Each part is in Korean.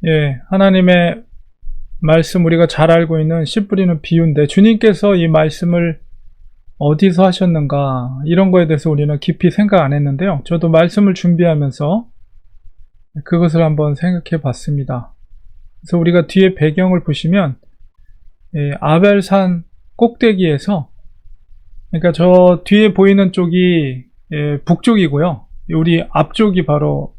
예, 하나님의 말씀 우리가 잘 알고 있는 씨 뿌리는 비유인데 주님께서 이 말씀을 어디서 하셨는가 이런 거에 대해서 우리는 깊이 생각 안 했는데요. 저도 말씀을 준비하면서 그것을 한번 생각해 봤습니다. 그래서 우리가 뒤에 배경을 보시면 아벨산 꼭대기에서, 그러니까 저 뒤에 보이는 쪽이 북쪽이고요. 우리 앞쪽이 바로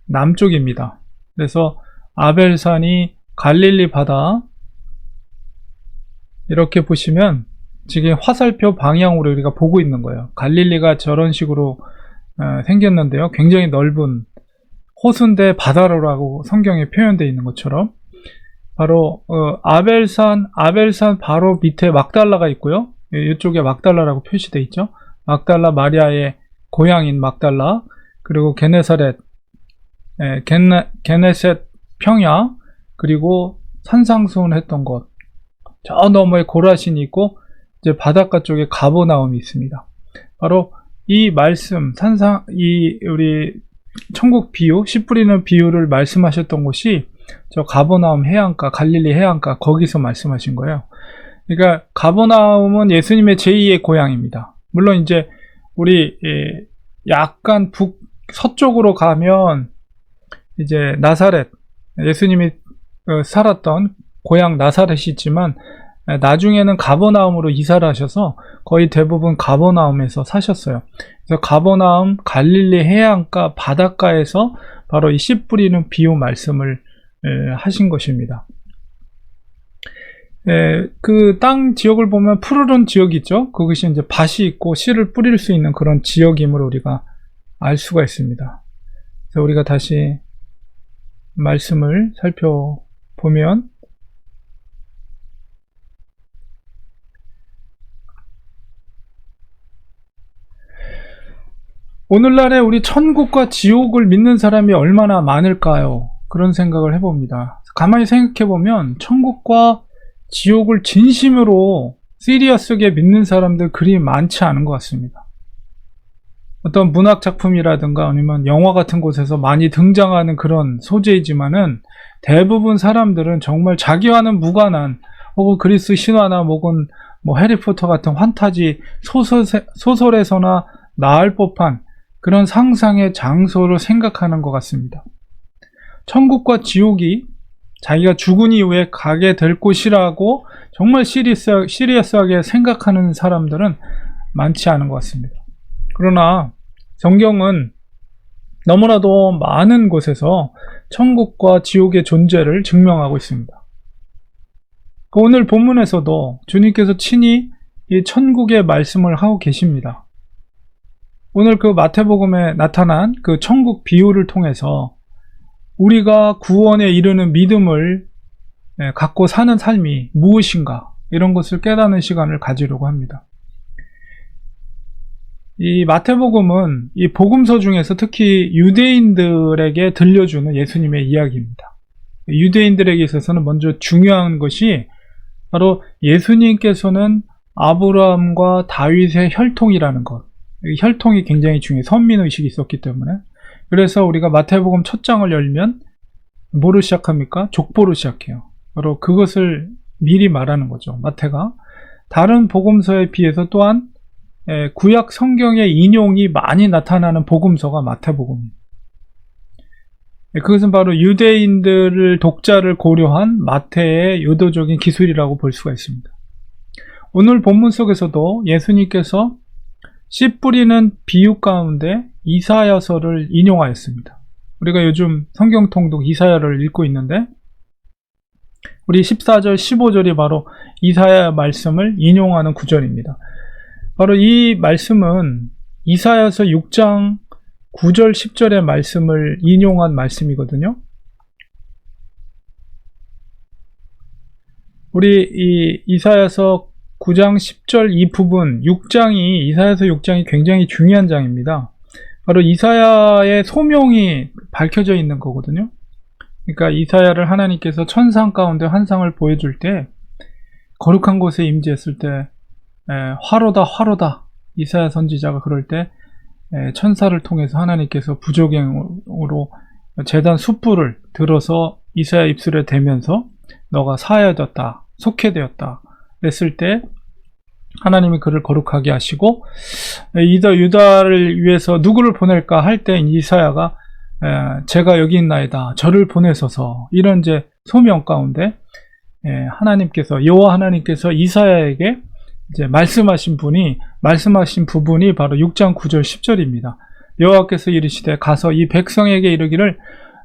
남쪽입니다. 그래서 아벨산이 갈릴리 바다, 이렇게 보시면 지금 화살표 방향으로 우리가 보고 있는 거예요. 갈릴리가 저런 식으로 생겼는데요. 굉장히 넓은 호수인데 바다로라고 성경에 표현되어 있는 것처럼 바로 아벨산 바로 밑에 막달라가 있고요. 이쪽에 막달라라고 표시되어 있죠. 막달라, 마리아의 고향인 막달라, 그리고 게네사렛, 게네셋 평야, 그리고 산상수훈했던 곳, 저 너머에 고라신이 있고 이제 바닷가 쪽에 가버나움이 있습니다. 바로 이 말씀, 우리 천국 비유, 씨 뿌리는 비유를 말씀하셨던 곳이 저 가버나움 해안가, 갈릴리 해안가, 거기서 말씀하신 거예요. 그러니까 가버나움은 예수님의 제2의 고향입니다. 물론 이제 우리 약간 서쪽으로 가면 이제 나사렛, 예수님이 살았던 고향 나사렛이 있지만 나중에는 가버나움으로 이사를 하셔서 거의 대부분 가버나움에서 사셨어요. 그래서 가버나움, 갈릴리 해안가, 바닷가에서 바로 이 씨 뿌리는 비유 말씀을 하신 것입니다. 그 땅 지역을 보면 푸르른 지역이 있죠. 그것이 이제 밭이 있고 씨를 뿌릴 수 있는 그런 지역임을 우리가 알 수가 있습니다. 그래서 우리가 다시 말씀을 살펴보면 오늘날에 우리 천국과 지옥을 믿는 사람이 얼마나 많을까요? 그런 생각을 해봅니다. 가만히 생각해보면 천국과 지옥을 진심으로 시리어스하게 믿는 사람들 그리 많지 않은 것 같습니다. 어떤 문학 작품이라든가 아니면 영화 같은 곳에서 많이 등장하는 그런 소재이지만은 대부분 사람들은 정말 자기와는 무관한 혹은 그리스 신화나 혹은 뭐 해리포터 같은 환타지 소설에서나 나올 법한 그런 상상의 장소로 생각하는 것 같습니다. 천국과 지옥이 자기가 죽은 이후에 가게 될 곳이라고 정말 시리어스하게 생각하는 사람들은 많지 않은 것 같습니다. 그러나 성경은 너무나도 많은 곳에서 천국과 지옥의 존재를 증명하고 있습니다. 오늘 본문에서도 주님께서 친히 이 천국의 말씀을 하고 계십니다. 오늘 그 마태복음에 나타난 그 천국 비유를 통해서 우리가 구원에 이르는 믿음을 갖고 사는 삶이 무엇인가 이런 것을 깨닫는 시간을 가지려고 합니다. 이 마태복음은 이 복음서 중에서 특히 유대인들에게 들려주는 예수님의 이야기입니다. 유대인들에게 있어서는 먼저 중요한 것이 바로 예수님께서는 아브라함과 다윗의 혈통이라는 것. 혈통이 굉장히 중요해요. 선민의식이 있었기 때문에. 그래서 우리가 마태복음 첫 장을 열면 뭐로 시작합니까? 족보로 시작해요. 바로 그것을 미리 말하는 거죠. 마태가. 다른 복음서에 비해서 또한 구약 성경의 인용이 많이 나타나는 복음서가 마태복음입니다. 그것은 바로 유대인들을 독자를 고려한 마태의 의도적인 기술이라고 볼 수가 있습니다. 오늘 본문 속에서도 예수님께서 씨 뿌리는 비유 가운데 이사야서를 인용하였습니다. 우리가 요즘 성경 통독 이사야를 읽고 있는데 우리 14절, 15절이 바로 이사야 말씀을 인용하는 구절입니다. 바로 이 말씀은 이사야서 6장 9절, 10절의 말씀을 인용한 말씀이거든요. 우리 이 이사야서 9장 10절 이 부분, 이사야서 6장이 굉장히 중요한 장입니다. 바로 이사야의 소명이 밝혀져 있는 거거든요. 그러니까 이사야를 하나님께서 천상 가운데 환상을 보여줄 때 거룩한 곳에 임재했을 때 화로다 이사야 선지자가 그럴 때 천사를 통해서 하나님께서 부조경으로 제단 숯불을 들어서 이사야 입술에 대면서 너가 사하여졌다, 속해되었다 그랬을 때 하나님이 그를 거룩하게 하시고 유다를 위해서 누구를 보낼까 할 때 이사야가 제가 여기 있나이다, 저를 보내소서, 이런 이제 소명 가운데 하나님께서, 여호와 하나님께서 이사야에게 이제 말씀하신 부분이 바로 6장 9절 10절입니다. 여호와께서 이르시되 가서 이 백성에게 이르기를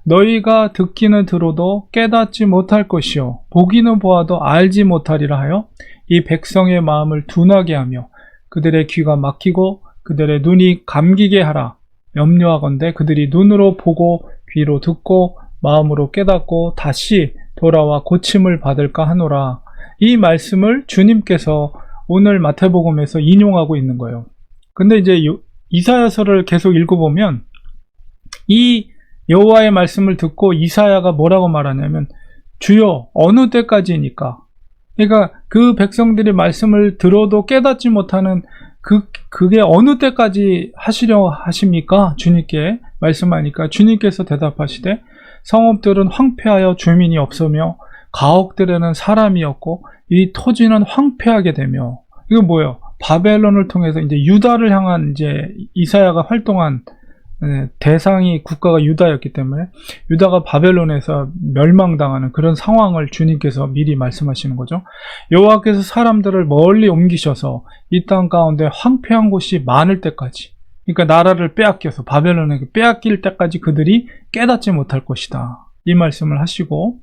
너희가 듣기는 들어도 깨닫지 못할 것이요 보기는 보아도 알지 못하리라 하여 이 백성의 마음을 둔하게 하며 그들의 귀가 막히고 그들의 눈이 감기게 하라. 염려하건대 그들이 눈으로 보고 귀로 듣고 마음으로 깨닫고 다시 돌아와 고침을 받을까 하노라. 이 말씀을 주님께서 오늘 마태복음에서 인용하고 있는 거예요. 근데 이제 이사야서를 계속 읽어보면 이 여호와의 말씀을 듣고 이사야가 뭐라고 말하냐면 주여 어느 때까지니까, 그러니까 그 백성들이 말씀을 들어도 깨닫지 못하는 그게 어느 때까지 하시려 하십니까? 주님께 말씀하니까 주님께서 대답하시되 성읍들은 황폐하여 주민이 없으며 가옥들에는 사람이 없고 이 토지는 황폐하게 되며, 이거 뭐예요? 바벨론을 통해서 이제 유다를 향한 이제 이사야가 활동한 대상이 국가가 유다였기 때문에 유다가 바벨론에서 멸망당하는 그런 상황을 주님께서 미리 말씀하시는 거죠. 여호와께서 사람들을 멀리 옮기셔서 이 땅 가운데 황폐한 곳이 많을 때까지, 그러니까 나라를 빼앗겨서 바벨론에게 빼앗길 때까지 그들이 깨닫지 못할 것이다, 이 말씀을 하시고,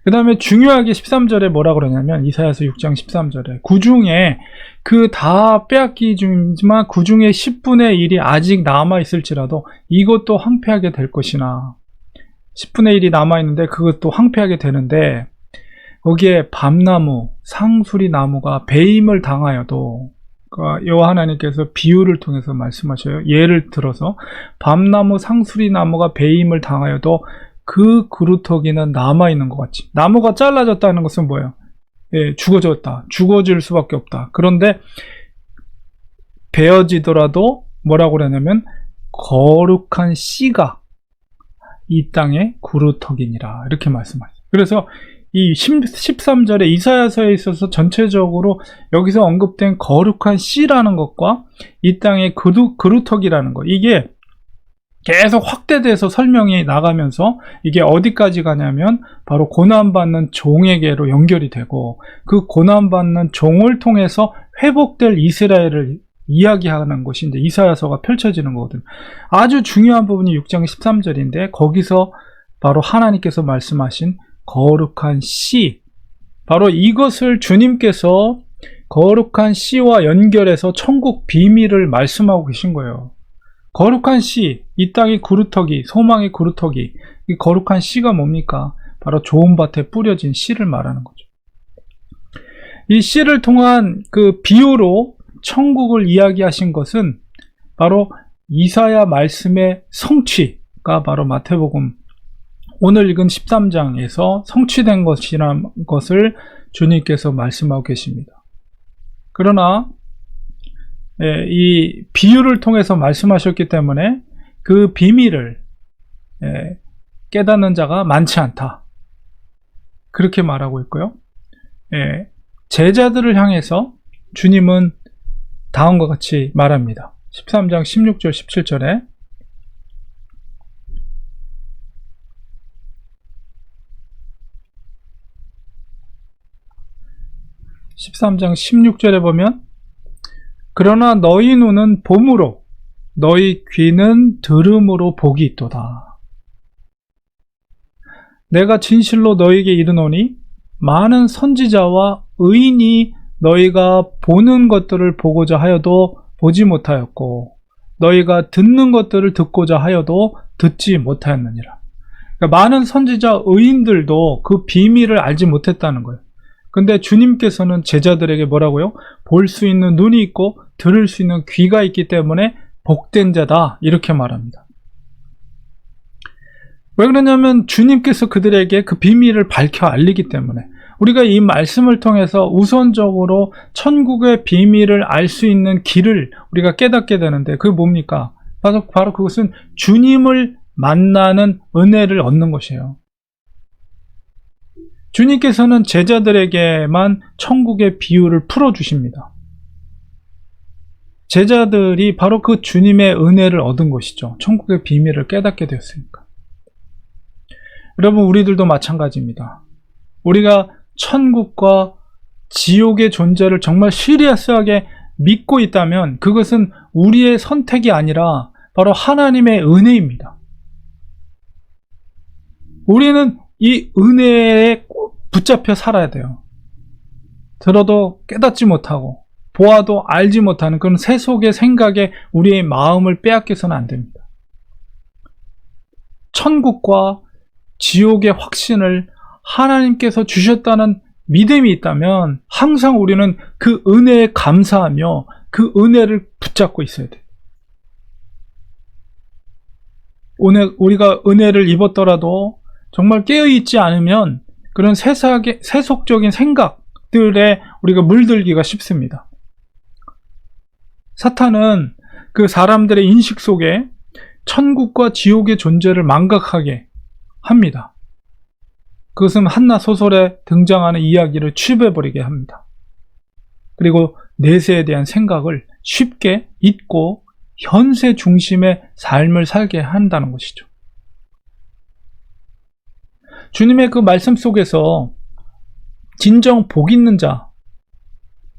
그 다음에 중요하게 13절에 뭐라 그러냐면 이사야서 6장 13절에 그 중에 그 다 빼앗기 중이지만 그 중에 10분의 1이 아직 남아있을지라도 이것도 황폐하게 될 것이나, 10분의 1이 남아있는데 그것도 황폐하게 되는데 거기에 밤나무, 상수리 나무가 배임을 당하여도, 여호와 하나님께서 비유를 통해서 말씀하셔요. 예를 들어서 밤나무, 상수리 나무가 배임을 당하여도 그 그루터기는 남아있는 것 같이, 나무가 잘라졌다는 것은 뭐예요? 죽어졌다, 죽어질 수밖에 없다. 그런데 베어지더라도 뭐라고 그러냐면 거룩한 씨가 이 땅의 그루터기니라, 이렇게 말씀하세요. 그래서 이 13절에 이사야서에 있어서 전체적으로 여기서 언급된 거룩한 씨라는 것과 이 땅의 그루터기라는 것, 이게 계속 확대돼서 설명이 나가면서 이게 어디까지 가냐면 바로 고난받는 종에게로 연결이 되고, 그 고난받는 종을 통해서 회복될 이스라엘을 이야기하는 것이 이제 이사야서가 펼쳐지는 거거든요. 아주 중요한 부분이 6장 13절인데 거기서 바로 하나님께서 말씀하신 거룩한 씨, 바로 이것을 주님께서 거룩한 씨와 연결해서 천국 비밀을 말씀하고 계신 거예요. 거룩한 씨, 이 땅의 그루터기, 소망의 그루터기, 이 거룩한 씨가 뭡니까? 바로 좋은 밭에 뿌려진 씨를 말하는 거죠. 이 씨를 통한 그 비유로 천국을 이야기하신 것은 바로 이사야 말씀의 성취가 바로 마태복음 오늘 읽은 13장에서 성취된 것이라는 것을 주님께서 말씀하고 계십니다. 그러나 이 비유를 통해서 말씀하셨기 때문에 그 비밀을 깨닫는 자가 많지 않다, 그렇게 말하고 있고요. 제자들을 향해서 주님은 다음과 같이 말합니다. 13장 16절 17절에 13장 16절에 보면 그러나 너희 눈은 봄으로 너희 귀는 들음으로 복이 있도다. 내가 진실로 너희에게 이르노니 많은 선지자와 의인이 너희가 보는 것들을 보고자 하여도 보지 못하였고 너희가 듣는 것들을 듣고자 하여도 듣지 못하였느니라. 그러니까 많은 선지자 의인들도 그 비밀을 알지 못했다는 거예요. 근데 주님께서는 제자들에게 뭐라고요? 볼 수 있는 눈이 있고 들을 수 있는 귀가 있기 때문에 복된 자다, 이렇게 말합니다. 왜 그러냐면 주님께서 그들에게 그 비밀을 밝혀 알리기 때문에. 우리가 이 말씀을 통해서 우선적으로 천국의 비밀을 알 수 있는 길을 우리가 깨닫게 되는데 그게 뭡니까? 바로 그것은 주님을 만나는 은혜를 얻는 것이에요. 주님께서는 제자들에게만 천국의 비유를 풀어주십니다. 제자들이 바로 그 주님의 은혜를 얻은 것이죠. 천국의 비밀을 깨닫게 되었으니까. 여러분, 우리들도 마찬가지입니다. 우리가 천국과 지옥의 존재를 정말 시리어스하게 믿고 있다면 그것은 우리의 선택이 아니라 바로 하나님의 은혜입니다. 우리는 이 은혜에 붙잡혀 살아야 돼요. 들어도 깨닫지 못하고 보아도 알지 못하는 그런 세속의 생각에 우리의 마음을 빼앗겨서는 안 됩니다. 천국과 지옥의 확신을 하나님께서 주셨다는 믿음이 있다면 항상 우리는 그 은혜에 감사하며 그 은혜를 붙잡고 있어야 돼요. 오늘 우리가 은혜를 입었더라도 정말 깨어있지 않으면 그런 세속적인 생각들에 우리가 물들기가 쉽습니다. 사탄은 그 사람들의 인식 속에 천국과 지옥의 존재를 망각하게 합니다. 그것은 한나 소설에 등장하는 이야기를 취급해버리게 합니다. 그리고 내세에 대한 생각을 쉽게 잊고 현세 중심의 삶을 살게 한다는 것이죠. 주님의 그 말씀 속에서 진정 복 있는 자,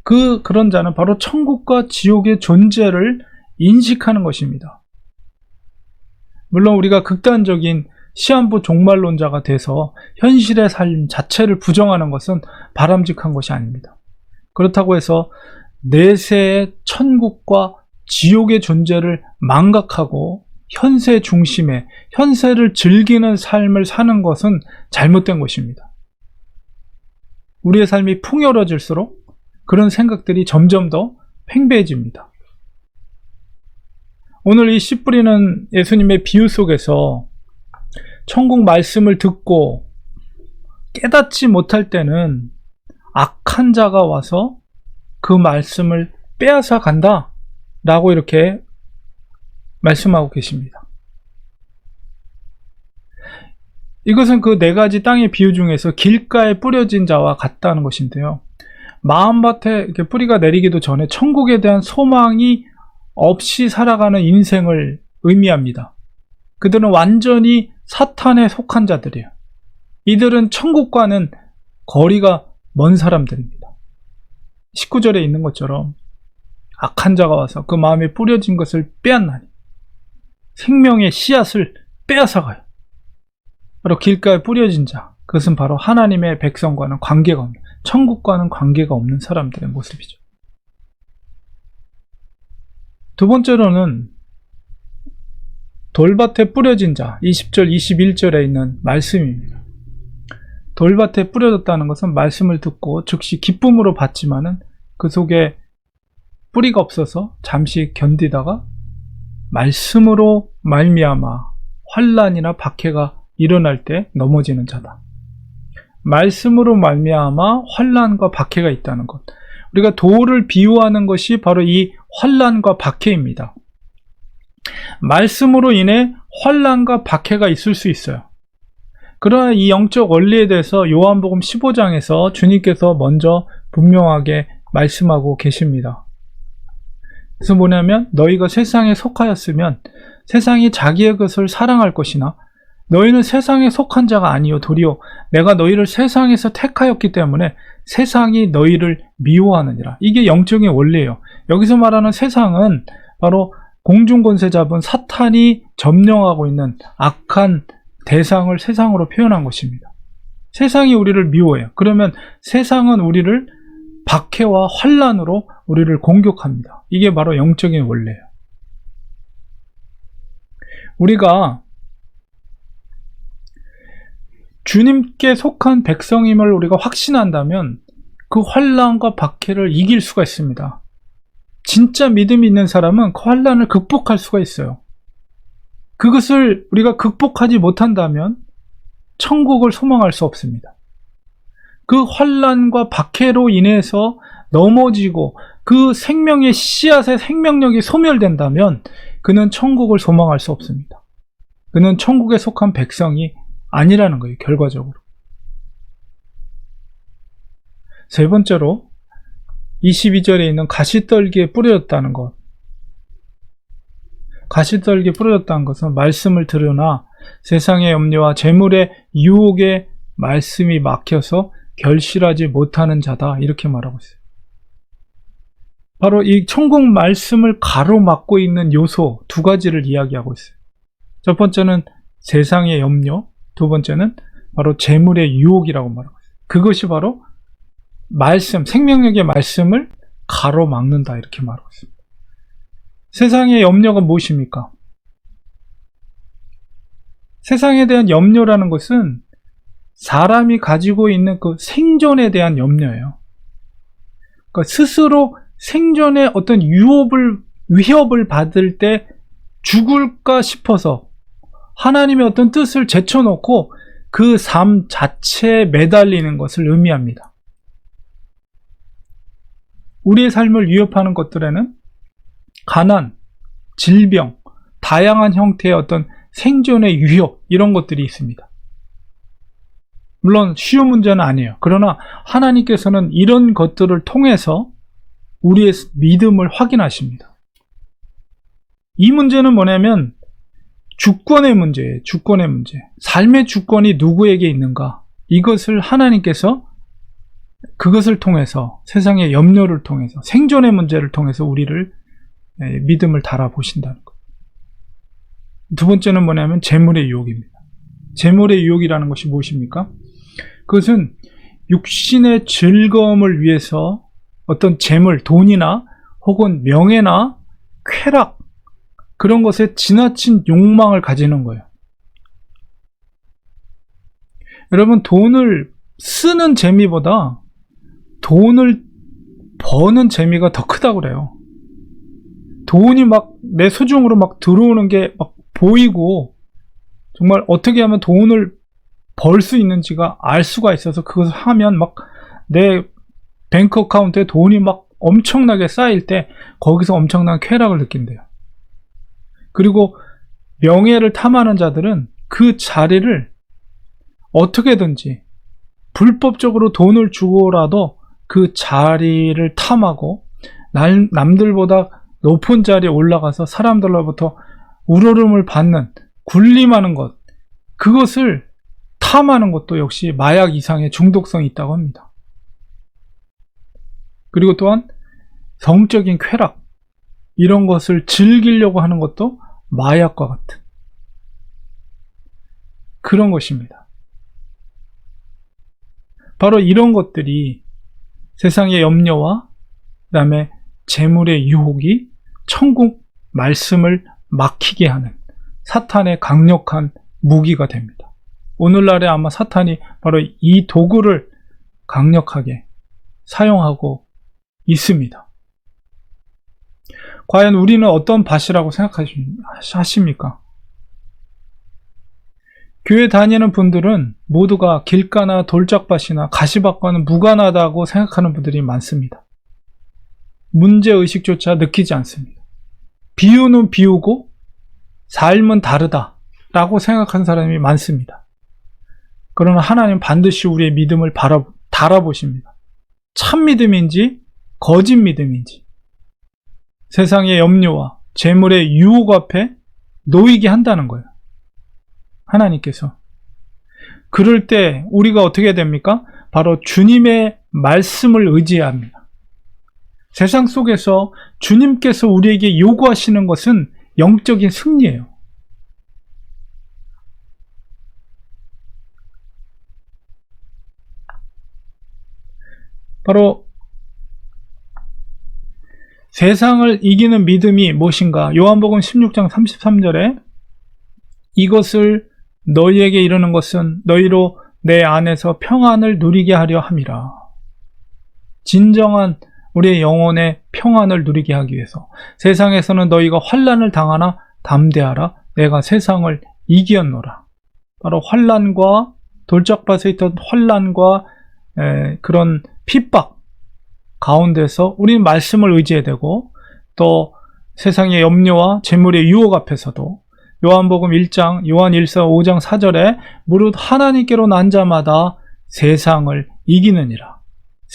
그런 자는 바로 천국과 지옥의 존재를 인식하는 것입니다. 물론 우리가 극단적인 시한부 종말론자가 돼서 현실의 삶 자체를 부정하는 것은 바람직한 것이 아닙니다. 그렇다고 해서 내세의 천국과 지옥의 존재를 망각하고 현세 중심의 현세를 즐기는 삶을 사는 것은 잘못된 것입니다. 우리의 삶이 풍요로워질수록 그런 생각들이 점점 더 팽배해집니다. 오늘 이 씨 뿌리는 예수님의 비유 속에서 천국 말씀을 듣고 깨닫지 못할 때는 악한 자가 와서 그 말씀을 빼앗아 간다 라고 이렇게 말씀하고 계십니다. 이것은 그 네 가지 땅의 비유 중에서 길가에 뿌려진 자와 같다는 것인데요. 마음밭에 이렇게 뿌리가 내리기도 전에 천국에 대한 소망이 없이 살아가는 인생을 의미합니다. 그들은 완전히 사탄에 속한 자들이에요. 이들은 천국과는 거리가 먼 사람들입니다. 19절에 있는 것처럼 악한 자가 와서 그 마음에 뿌려진 것을 빼앗나니 생명의 씨앗을 빼앗아가요. 바로 길가에 뿌려진 자, 그것은 바로 하나님의 백성과는 관계가 없는, 천국과는 관계가 없는 사람들의 모습이죠. 두 번째로는 돌밭에 뿌려진 자, 20절, 21절에 있는 말씀입니다. 돌밭에 뿌려졌다는 것은 말씀을 듣고 즉시 기쁨으로 받지만은 그 속에 뿌리가 없어서 잠시 견디다가 말씀으로 말미암아 환난이나 박해가 일어날 때 넘어지는 자다. 말씀으로 말미암아 환난과 박해가 있다는 것. 우리가 돌을 비유하는 것이 바로 이 환난과 박해입니다. 말씀으로 인해 환난과 박해가 있을 수 있어요. 그러나 이 영적 원리에 대해서 요한복음 15장에서 주님께서 먼저 분명하게 말씀하고 계십니다. 그래서 뭐냐면 너희가 세상에 속하였으면 세상이 자기의 것을 사랑할 것이나 너희는 세상에 속한 자가 아니요 도리어 내가 너희를 세상에서 택하였기 때문에 세상이 너희를 미워하느니라. 이게 영적인 원리예요. 여기서 말하는 세상은 바로 공중권세 잡은 사탄이 점령하고 있는 악한 대상을 세상으로 표현한 것입니다. 세상이 우리를 미워해요. 그러면 세상은 우리를 박해와 환난으로 우리를 공격합니다. 이게 바로 영적인 원리예요. 우리가 주님께 속한 백성임을 우리가 확신한다면 그 환난과 박해를 이길 수가 있습니다. 진짜 믿음이 있는 사람은 그 환난을 극복할 수가 있어요. 그것을 우리가 극복하지 못한다면 천국을 소망할 수 없습니다. 그 환난과 박해로 인해서 넘어지고 그 생명의 씨앗의 생명력이 소멸된다면 그는 천국을 소망할 수 없습니다. 그는 천국에 속한 백성이 아니라는 거예요, 결과적으로. 세 번째로 22절에 있는 가시떨기에 뿌려졌다는 것. 가시떨기에 뿌려졌다는 것은 말씀을 들으나 세상의 염려와 재물의 유혹에 말씀이 막혀서 결실하지 못하는 자다, 이렇게 말하고 있어요. 바로 이 천국 말씀을 가로막고 있는 요소 두 가지를 이야기하고 있어요. 첫 번째는 세상의 염려, 두 번째는 바로 재물의 유혹이라고 말하고 있어요. 그것이 바로 말씀, 생명력의 말씀을 가로막는다, 이렇게 말하고 있습니다. 세상의 염려가 무엇입니까? 세상에 대한 염려라는 것은 사람이 가지고 있는 그 생존에 대한 염려예요. 그러니까 스스로 생존의 어떤 위협을 받을 때 죽을까 싶어서 하나님의 어떤 뜻을 제쳐놓고 그 삶 자체에 매달리는 것을 의미합니다. 우리의 삶을 위협하는 것들에는 가난, 질병, 다양한 형태의 어떤 생존의 위협, 이런 것들이 있습니다. 물론 쉬운 문제는 아니에요. 그러나 하나님께서는 이런 것들을 통해서 우리의 믿음을 확인하십니다. 이 문제는 뭐냐면 주권의 문제예요. 주권의 문제. 삶의 주권이 누구에게 있는가? 이것을 하나님께서 그것을 통해서, 세상의 염려를 통해서, 생존의 문제를 통해서 우리를 믿음을 달아보신다는 것. 두 번째는 뭐냐면 재물의 유혹입니다. 재물의 유혹이라는 것이 무엇입니까? 그것은 육신의 즐거움을 위해서 어떤 재물, 돈이나 혹은 명예나 쾌락, 그런 것에 지나친 욕망을 가지는 거예요. 여러분, 돈을 쓰는 재미보다 돈을 버는 재미가 더 크다고 그래요. 돈이 막 내 수중으로 막 들어오는 게 막 보이고, 정말 어떻게 하면 돈을 벌 수 있는지가 알 수가 있어서 그것을 하면 막 내 뱅크 어카운트에 돈이 막 엄청나게 쌓일 때 거기서 엄청난 쾌락을 느낀대요. 그리고 명예를 탐하는 자들은 그 자리를 어떻게든지 불법적으로 돈을 주고라도 그 자리를 탐하고 남들보다 높은 자리에 올라가서 사람들로부터 우러름을 받는, 군림하는 것, 그것을 탐하는 것도 역시 마약 이상의 중독성이 있다고 합니다. 그리고 또한 성적인 쾌락, 이런 것을 즐기려고 하는 것도 마약과 같은 그런 것입니다. 바로 이런 것들이 세상의 염려와 그 다음에 재물의 유혹이 천국 말씀을 막히게 하는 사탄의 강력한 무기가 됩니다. 오늘날에 아마 사탄이 바로 이 도구를 강력하게 사용하고 있습니다. 과연 우리는 어떤 밭이라고 생각하십니까? 교회 다니는 분들은 모두가 길가나 돌짝밭이나 가시밭과는 무관하다고 생각하는 분들이 많습니다. 문제의식조차 느끼지 않습니다. 비유는 비유고 삶은 다르다라고 생각하는 사람이 많습니다. 그러나 하나님 반드시 우리의 믿음을 달아보십니다. 참 믿음인지 거짓 믿음인지, 세상의 염려와 재물의 유혹 앞에 놓이게 한다는 거예요. 하나님께서. 그럴 때 우리가 어떻게 됩니까? 바로 주님의 말씀을 의지해야 합니다. 세상 속에서 주님께서 우리에게 요구하시는 것은 영적인 승리예요. 바로 세상을 이기는 믿음이 무엇인가? 요한복음 16장 33절에 이것을 너희에게 이르는 것은 너희로 내 안에서 평안을 누리게 하려 함이라. 진정한 우리의 영혼의 평안을 누리게 하기 위해서. 세상에서는 너희가 환난을 당하나 담대하라. 내가 세상을 이기었노라. 바로 환난과 돌짝밭에 있던 환난과 그런 핍박 가운데서 우리는 말씀을 의지해야 되고, 또 세상의 염려와 재물의 유혹 앞에서도 요한복음 1장, 요한 1서 5장 4절에 무릇 하나님께로 난 자마다 세상을 이기느니라.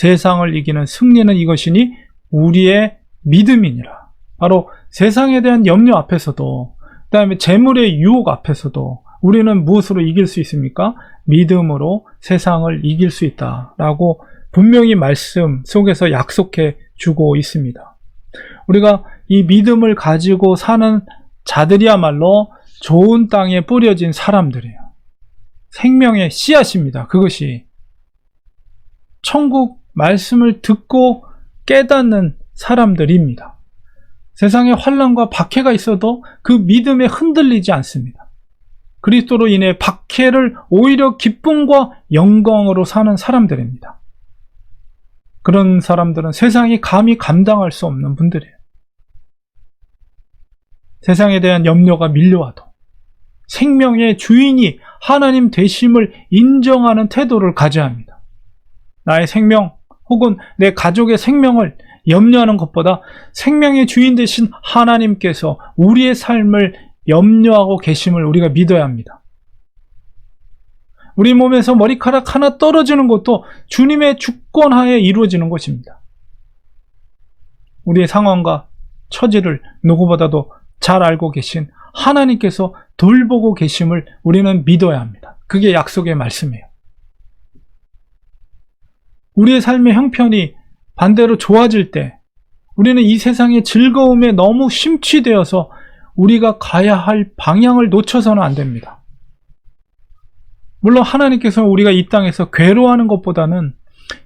세상을 이기는 승리는 이것이니 우리의 믿음이니라. 바로 세상에 대한 염려 앞에서도, 그 다음에 재물의 유혹 앞에서도 우리는 무엇으로 이길 수 있습니까? 믿음으로 세상을 이길 수 있다라고 분명히 말씀 속에서 약속해 주고 있습니다. 우리가 이 믿음을 가지고 사는 자들이야말로 좋은 땅에 뿌려진 사람들이에요. 생명의 씨앗입니다. 그것이 천국 말씀을 듣고 깨닫는 사람들입니다. 세상에 환난과 박해가 있어도 그 믿음에 흔들리지 않습니다. 그리스도로 인해 박해를 오히려 기쁨과 영광으로 사는 사람들입니다. 그런 사람들은 세상이 감히 감당할 수 없는 분들이에요. 세상에 대한 염려가 밀려와도 생명의 주인이 하나님 되심을 인정하는 태도를 가져야 합니다. 나의 생명 혹은 내 가족의 생명을 염려하는 것보다 생명의 주인 되신 하나님께서 우리의 삶을 염려하고 계심을 우리가 믿어야 합니다. 우리 몸에서 머리카락 하나 떨어지는 것도 주님의 주권하에 이루어지는 것입니다. 우리의 상황과 처지를 누구보다도 잘 알고 계신 하나님께서 돌보고 계심을 우리는 믿어야 합니다. 그게 약속의 말씀이에요. 우리의 삶의 형편이 반대로 좋아질 때 우리는 이 세상의 즐거움에 너무 심취되어서 우리가 가야 할 방향을 놓쳐서는 안 됩니다. 물론 하나님께서는 우리가 이 땅에서 괴로워하는 것보다는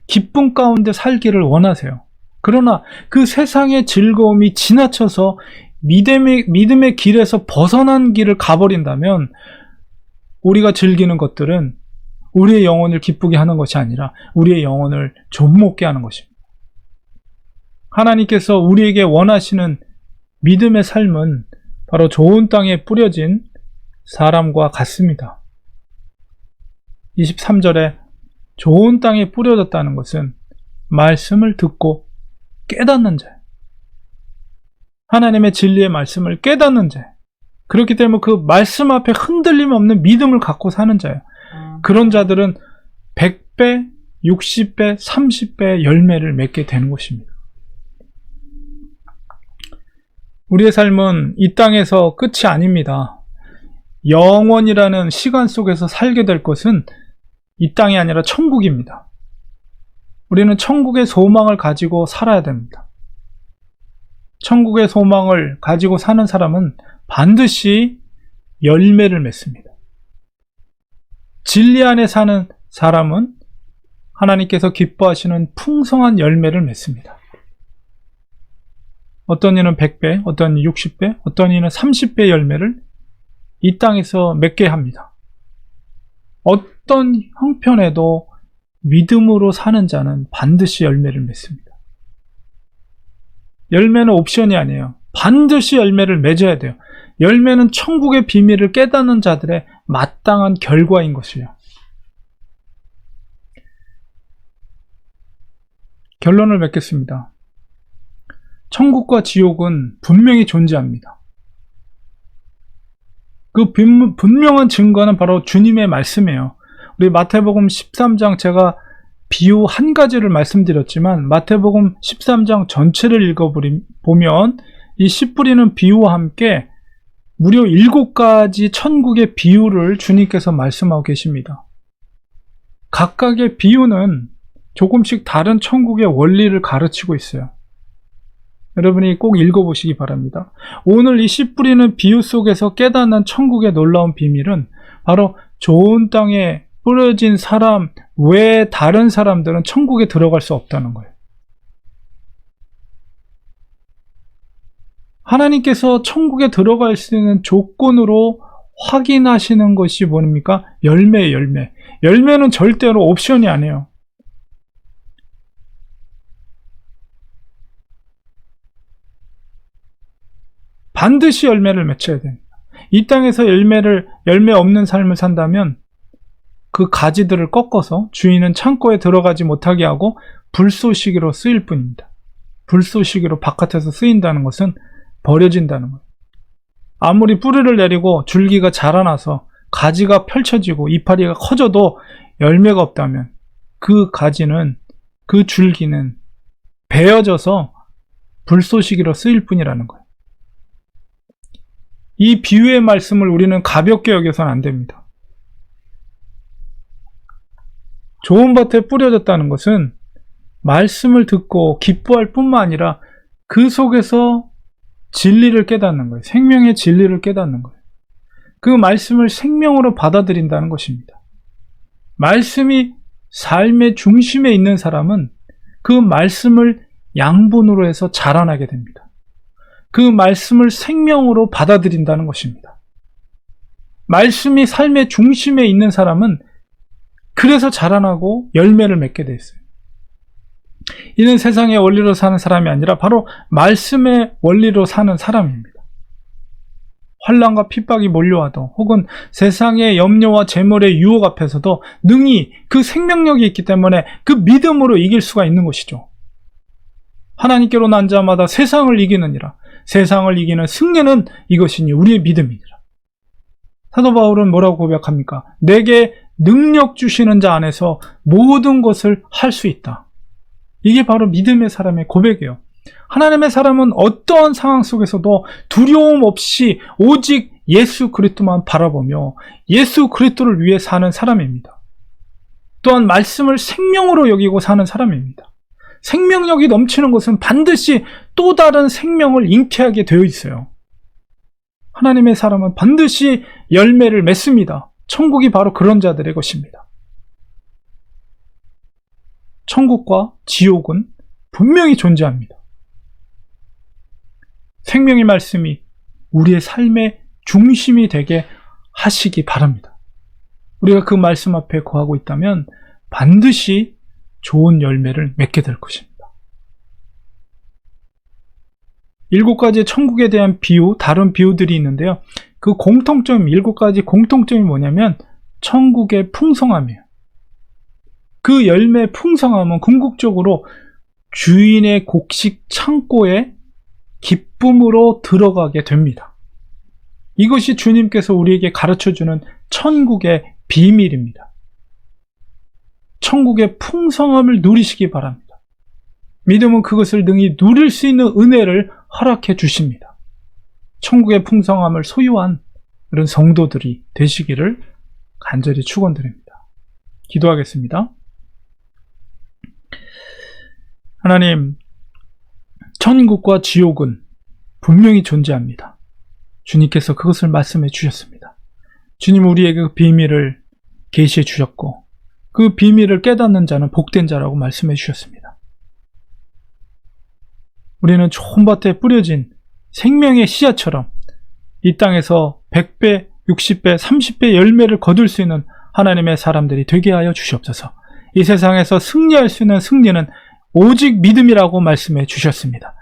기쁨 가운데 살기를 원하세요. 그러나 그 세상의 즐거움이 지나쳐서 믿음의 길에서 벗어난 길을 가버린다면 우리가 즐기는 것들은 우리의 영혼을 기쁘게 하는 것이 아니라 우리의 영혼을 좀먹게 하는 것입니다. 하나님께서 우리에게 원하시는 믿음의 삶은 바로 좋은 땅에 뿌려진 사람과 같습니다. 23절에 좋은 땅에 뿌려졌다는 것은 말씀을 듣고 깨닫는 자, 하나님의 진리의 말씀을 깨닫는 자, 그렇기 때문에 그 말씀 앞에 흔들림 없는 믿음을 갖고 사는 자예요. 그런 자들은 100배, 60배, 30배 열매를 맺게 되는 것입니다. 우리의 삶은 이 땅에서 끝이 아닙니다. 영원이라는 시간 속에서 살게 될 것은 이 땅이 아니라 천국입니다. 우리는 천국의 소망을 가지고 살아야 됩니다. 천국의 소망을 가지고 사는 사람은 반드시 열매를 맺습니다. 진리 안에 사는 사람은 하나님께서 기뻐하시는 풍성한 열매를 맺습니다. 어떤 이는 100배, 어떤 이는 60배, 어떤 이는 30배 열매를 이 땅에서 맺게 합니다. 어떤 형편에도 믿음으로 사는 자는 반드시 열매를 맺습니다. 열매는 옵션이 아니에요. 반드시 열매를 맺어야 돼요. 열매는 천국의 비밀을 깨닫는 자들의 마땅한 결과인 것이에요. 결론을 맺겠습니다. 천국과 지옥은 분명히 존재합니다. 그 분명한 증거는 바로 주님의 말씀이에요. 우리 마태복음 13장 제가 비유 한 가지를 말씀드렸지만 마태복음 13장 전체를 읽어보면 이 씨 뿌리는 비유와 함께 무려 7가지 천국의 비유를 주님께서 말씀하고 계십니다. 각각의 비유는 조금씩 다른 천국의 원리를 가르치고 있어요. 여러분이 꼭 읽어보시기 바랍니다. 오늘 이 씨 뿌리는 비유 속에서 깨닫는 천국의 놀라운 비밀은 바로 좋은 땅에 뿌려진 사람 외에 다른 사람들은 천국에 들어갈 수 없다는 거예요. 하나님께서 천국에 들어갈 수 있는 조건으로 확인하시는 것이 뭡니까? 열매예요, 열매. 열매는 절대로 옵션이 아니에요. 반드시 열매를 맺혀야 됩니다. 이 땅에서 열매 없는 삶을 산다면 그 가지들을 꺾어서 주인은 창고에 들어가지 못하게 하고 불쏘시개로 쓰일 뿐입니다. 불쏘시개로 바깥에서 쓰인다는 것은 버려진다는 거예요. 아무리 뿌리를 내리고 줄기가 자라나서 가지가 펼쳐지고 이파리가 커져도 열매가 없다면 그 가지는 그 줄기는 베어져서 불쏘시개로 쓰일 뿐이라는 거예요. 이 비유의 말씀을 우리는 가볍게 여겨서는 안 됩니다. 좋은 밭에 뿌려졌다는 것은 말씀을 듣고 기뻐할 뿐만 아니라 그 속에서 진리를 깨닫는 거예요. 생명의 진리를 깨닫는 거예요. 그 말씀을 생명으로 받아들인다는 것입니다. 말씀이 삶의 중심에 있는 사람은 그 말씀을 양분으로 해서 자라나게 됩니다. 그 말씀을 생명으로 받아들인다는 것입니다. 말씀이 삶의 중심에 있는 사람은 그래서 자라나고 열매를 맺게 돼 있어요. 이는 세상의 원리로 사는 사람이 아니라 바로 말씀의 원리로 사는 사람입니다. 환난과 핍박이 몰려와도 혹은 세상의 염려와 재물의 유혹 앞에서도 능히 그 생명력이 있기 때문에 그 믿음으로 이길 수가 있는 것이죠. 하나님께로 난 자마다 세상을 이기느니라. 세상을 이기는 승리는 이것이니 우리의 믿음이니라. 사도 바울은 뭐라고 고백합니까? 내게 능력 주시는 자 안에서 모든 것을 할 수 있다. 이게 바로 믿음의 사람의 고백이에요. 하나님의 사람은 어떠한 상황 속에서도 두려움 없이 오직 예수 그리스도만 바라보며 예수 그리스도를 위해 사는 사람입니다. 또한 말씀을 생명으로 여기고 사는 사람입니다. 생명력이 넘치는 것은 반드시 또 다른 생명을 잉태하게 되어 있어요. 하나님의 사람은 반드시 열매를 맺습니다. 천국이 바로 그런 자들의 것입니다. 천국과 지옥은 분명히 존재합니다. 생명의 말씀이 우리의 삶의 중심이 되게 하시기 바랍니다. 우리가 그 말씀 앞에 거하고 있다면 반드시 좋은 열매를 맺게 될 것입니다. 7가지의 천국에 대한 비유, 다른 비유들이 있는데요. 그 공통점, 7가지 공통점이 뭐냐면 천국의 풍성함이에요. 그 열매의 풍성함은 궁극적으로 주인의 곡식 창고에 기쁨으로 들어가게 됩니다. 이것이 주님께서 우리에게 가르쳐주는 천국의 비밀입니다. 천국의 풍성함을 누리시기 바랍니다. 믿음은 그것을 능히 누릴 수 있는 은혜를 허락해 주십니다. 천국의 풍성함을 소유한 그런 성도들이 되시기를 간절히 축원드립니다. 기도하겠습니다. 하나님, 천국과 지옥은 분명히 존재합니다. 주님께서 그것을 말씀해 주셨습니다. 주님 우리에게 그 비밀을 계시해 주셨고 그 비밀을 깨닫는 자는 복된 자라고 말씀해 주셨습니다. 우리는 좋은 밭에 뿌려진 생명의 씨앗처럼 이 땅에서 100배, 60배, 30배 열매를 거둘 수 있는 하나님의 사람들이 되게 하여 주시옵소서. 이 세상에서 승리할 수 있는 승리는 오직 믿음이라고 말씀해 주셨습니다.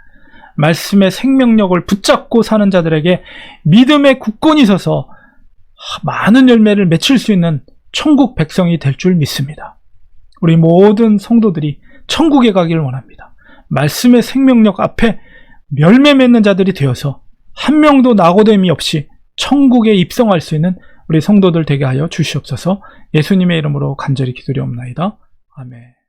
말씀의 생명력을 붙잡고 사는 자들에게 믿음의 굳건히 서서 많은 열매를 맺힐 수 있는 천국 백성이 될 줄 믿습니다. 우리 모든 성도들이 천국에 가기를 원합니다. 말씀의 생명력 앞에 열매 맺는 자들이 되어서 한 명도 낙오됨이 없이 천국에 입성할 수 있는 우리 성도들 되게 하여 주시옵소서. 예수님의 이름으로 간절히 기도드리옵나이다. 아멘.